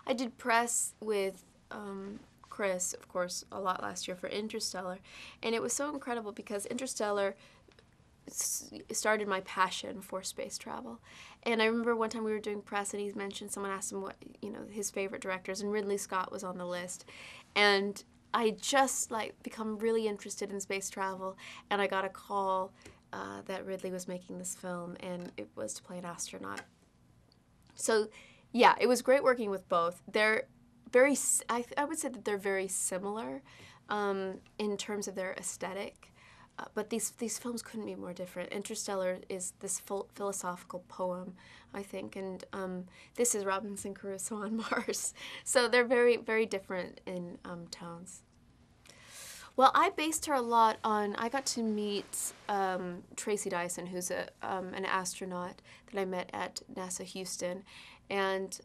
I did press with Chris, of course, a lot last year for Interstellar, and it was so incredible because Interstellar started my passion for space travel. And I remember one time we were doing press and he mentioned, someone asked him what, his favorite directors, and Ridley Scott was on the list. And I just become really interested in space travel, and I got a call that Ridley was making this film, and it was to play an astronaut. So yeah, it was great working with both. They're very, I would say that they're very similar in terms of their aesthetic. But these films couldn't be more different. Interstellar is this philosophical poem, I think, and this is Robinson Crusoe on Mars. So they're very, very different in tones. Well, I based her a lot on, I got to meet Tracy Dyson, who's an astronaut that I met at NASA Houston, and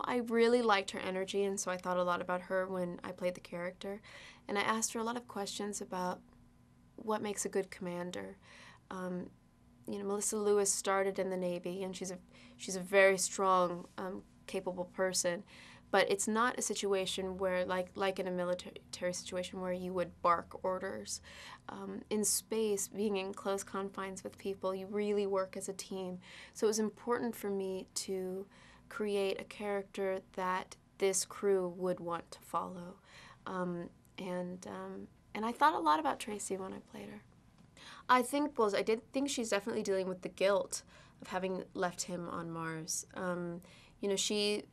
I really liked her energy, and so I thought a lot about her when I played the character, and I asked her a lot of questions about what makes a good commander. Melissa Lewis started in the Navy, and she's a very strong, capable person. But it's not a situation where, like in a military situation, where you would bark orders. In space, being in close confines with people, you really work as a team. So it was important for me to create a character that this crew would want to follow. And I thought a lot about Tracy when I played her. I did think she's definitely dealing with the guilt of having left him on Mars. She,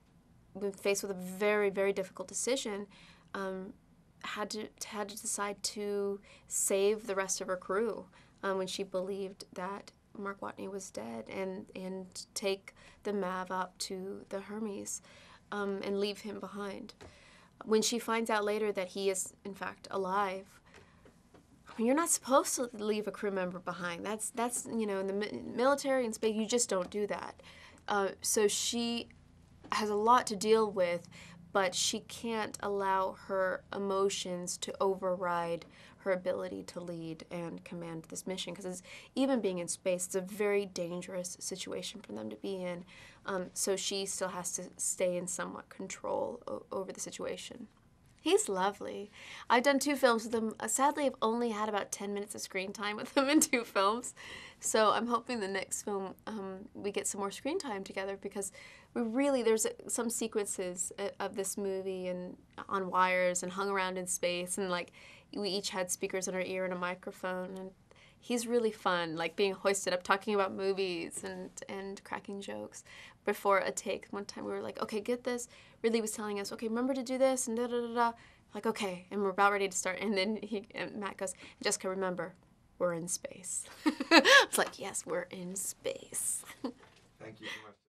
when faced with a very, very difficult decision, had to decide to save the rest of her crew when she believed that Mark Watney was dead, and take the Mav up to the Hermes and leave him behind. When she finds out later that he is, in fact, alive, I mean, you're not supposed to leave a crew member behind. That's in the military and space, you just don't do that. So she has a lot to deal with, but she can't allow her emotions to override her ability to lead and command this mission, because even being in space, it's a very dangerous situation for them to be in. So she still has to stay in somewhat control over the situation. He's lovely. I've done 2 films with him. Sadly, I've only had about 10 minutes of screen time with him in 2 films. So I'm hoping the next film we get some more screen time together, because there's some sequences of this movie and on wires and hung around in space, and we each had speakers in our ear and a microphone, and he's really fun, being hoisted up, talking about movies and cracking jokes. Before a take, one time we were like, okay, get this. Ridley was telling us, okay, remember to do this, and da-da-da-da. Okay, and we're about ready to start. And then Matt goes, Jessica, remember, we're in space. I was like, yes, we're in space. Thank you so much.